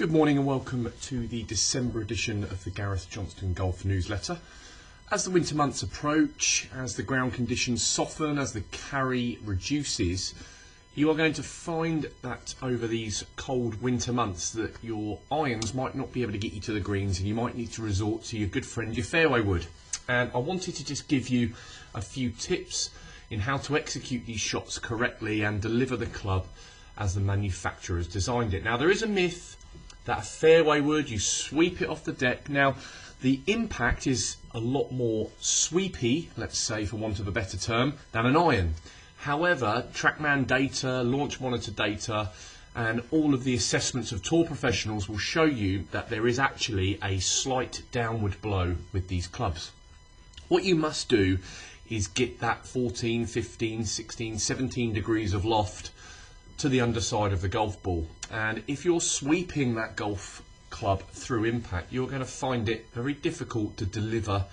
Good morning and welcome to the December edition of the Gareth Johnston Golf Newsletter. As the winter months approach, as the ground conditions soften, as the carry reduces, you are going to find that over these cold winter months that your irons might not be able to get you to the greens and you might need to resort to your good friend, your fairway wood. And I wanted to just give you a few tips in how to execute these shots correctly and deliver the club as the manufacturer has designed it. Now, there is a myth that a fairway wood, you sweep it off the deck. Now, the impact is a lot more sweepy, let's say for want of a better term, than an iron. However, TrackMan data, launch monitor data, and all of the assessments of tour professionals will show you that there is actually a slight downward blow with these clubs. What you must do is get that 14, 15, 16, 17 degrees of loft to the underside of the golf ball, and if you're sweeping that golf club through impact, you're going to find it very difficult to deliver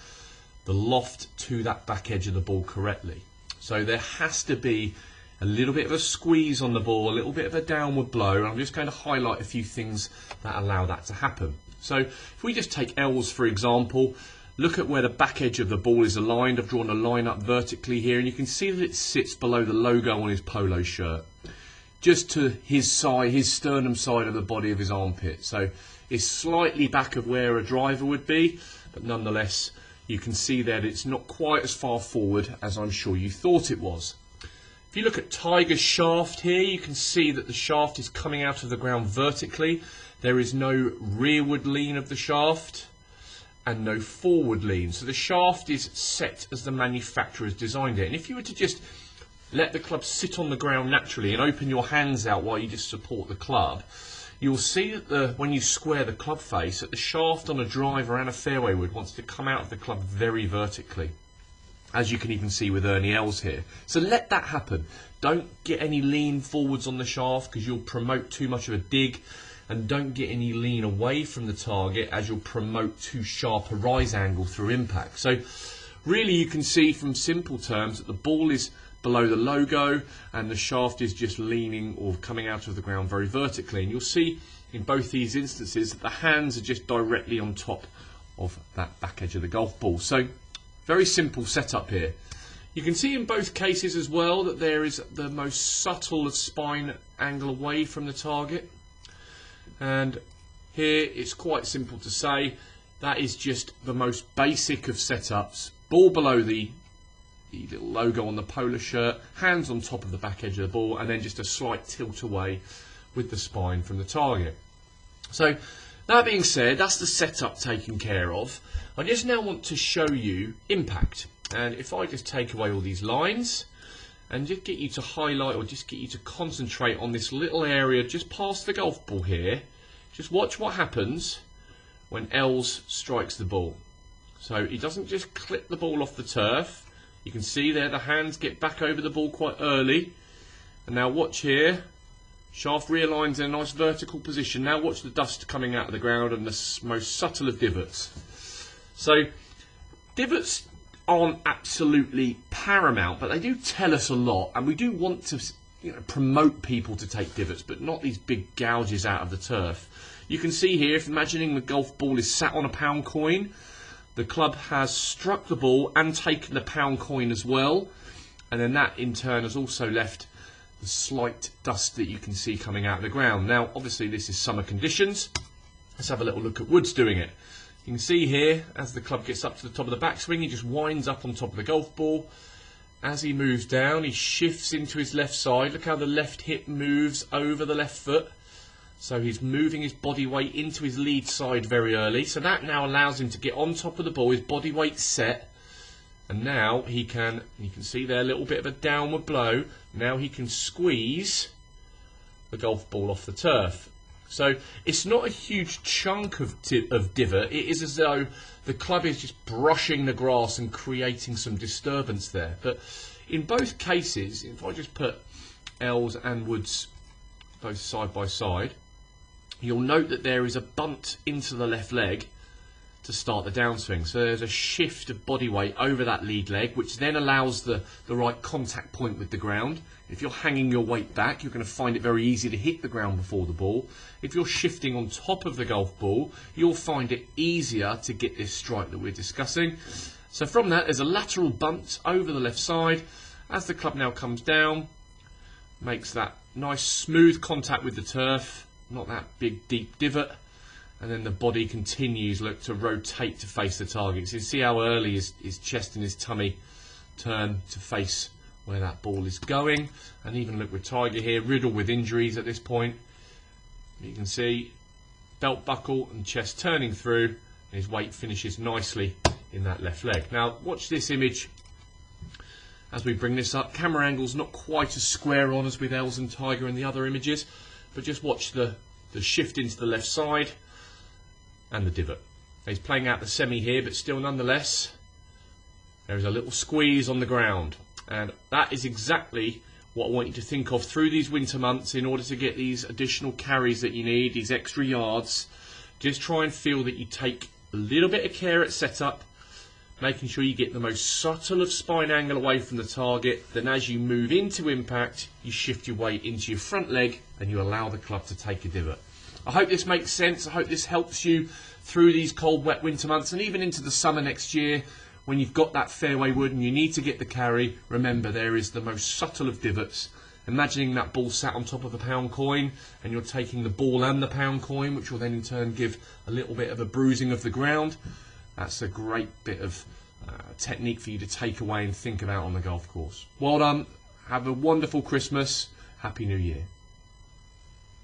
the loft to that back edge of the ball correctly. So there has to be a little bit of a squeeze on the ball, a little bit of a downward blow, and I'm just going to highlight a few things that allow that to happen. So if we just take L's for example, look at where the back edge of the ball is aligned. I've drawn a line up vertically here, and you can see that it sits below the logo on his polo shirt, just to his side, his sternum side of the body of his armpit. So it's slightly back of where a driver would be, but nonetheless you can see that it's not quite as far forward as I'm sure you thought it was. If you look at Tiger's shaft here, you can see that the shaft is coming out of the ground vertically. There is no rearward lean of the shaft and no forward lean. So the shaft is set as the manufacturer has designed it. And if you were to just let the club sit on the ground naturally and open your hands out while you just support the club, you'll see that when you square the club face, that the shaft on a driver and a fairway wood wants to come out of the club very vertically, as you can even see with Ernie Els here. So let that happen. Don't get any lean forwards on the shaft because you'll promote too much of a dig, and don't get any lean away from the target as you'll promote too sharp a rise angle through impact. So really you can see from simple terms that the ball is below the logo and the shaft is just leaning or coming out of the ground very vertically, and you'll see in both these instances that the hands are just directly on top of that back edge of the golf ball. So very simple setup here. You can see in both cases as well that there is the most subtle of spine angle away from the target, and here it's quite simple to say that is just the most basic of setups. Ball below the little logo on the polo shirt, hands on top of the back edge of the ball, and then just a slight tilt away with the spine from the target. So that being said, that's the setup taken care of. I just now want to show you impact, and if I just take away all these lines and just get you to highlight or just get you to concentrate on this little area just past the golf ball here, just watch what happens when Els strikes the ball. So he doesn't just clip the ball off the turf. You can see there the hands get back over the ball quite early. And now watch here. Shaft realigns in a nice vertical position. Now watch the dust coming out of the ground and the most subtle of divots. So divots aren't absolutely paramount, but they do tell us a lot. And we do want to promote people to take divots, but not these big gouges out of the turf. You can see here, if imagining the golf ball is sat on a pound coin, the club has struck the ball and taken the pound coin as well, and then that in turn has also left the slight dust that you can see coming out of the ground. Now obviously this is summer conditions. Let's have a little look at Woods doing it. You can see here as the club gets up to the top of the backswing, he just winds up on top of the golf ball. As he moves down, he shifts into his left side. Look how the left hip moves over the left foot. So he's moving his body weight into his lead side very early. So that now allows him to get on top of the ball, his body weight set. And now he can, you can see there a little bit of a downward blow. Now he can squeeze the golf ball off the turf. So it's not a huge chunk of divot. It is as though the club is just brushing the grass and creating some disturbance there. But in both cases, if I just put Els and Woods both side by side, you'll note that there is a bunt into the left leg to to start the downswing. So there's a shift of body weight over that lead leg, which then allows the right contact point with the ground. If you're hanging your weight back, you're going to find it very easy to hit the ground before the ball. If you're shifting on top of the golf ball, you'll find it easier to get this strike that we're discussing. So from that, there's a lateral bunt over the left side. As the club now comes down, makes that nice smooth contact with the turf, not that big deep divot. And then the body continues, look, to rotate to face the target. So you see how early his chest and his tummy turn to face where that ball is going. And even look with Tiger here, riddled with injuries at this point. You can see belt buckle and chest turning through, and his weight finishes nicely in that left leg. Now watch this image as we bring this up. Camera angle's not quite as square on as with Els and Tiger and the other images, but just watch the shift into the left side and the divot. He's playing out the semi here, but still nonetheless there is a little squeeze on the ground, and that is exactly what I want you to think of through these winter months in order to get these additional carries that you need, these extra yards. Just try and feel that you take a little bit of care at setup, making sure you get the most subtle of spine angle away from the target. Then as you move into impact, you shift your weight into your front leg and you allow the club to take a divot. I hope this makes sense. I hope this helps you through these cold, wet winter months and even into the summer next year when you've got that fairway wood and you need to get the carry. Remember, there is the most subtle of divots. Imagining that ball sat on top of a pound coin and you're taking the ball and the pound coin, which will then in turn give a little bit of a bruising of the ground. That's a great bit of technique for you to take away and think about on the golf course. Well done. Have a wonderful Christmas. Happy New Year.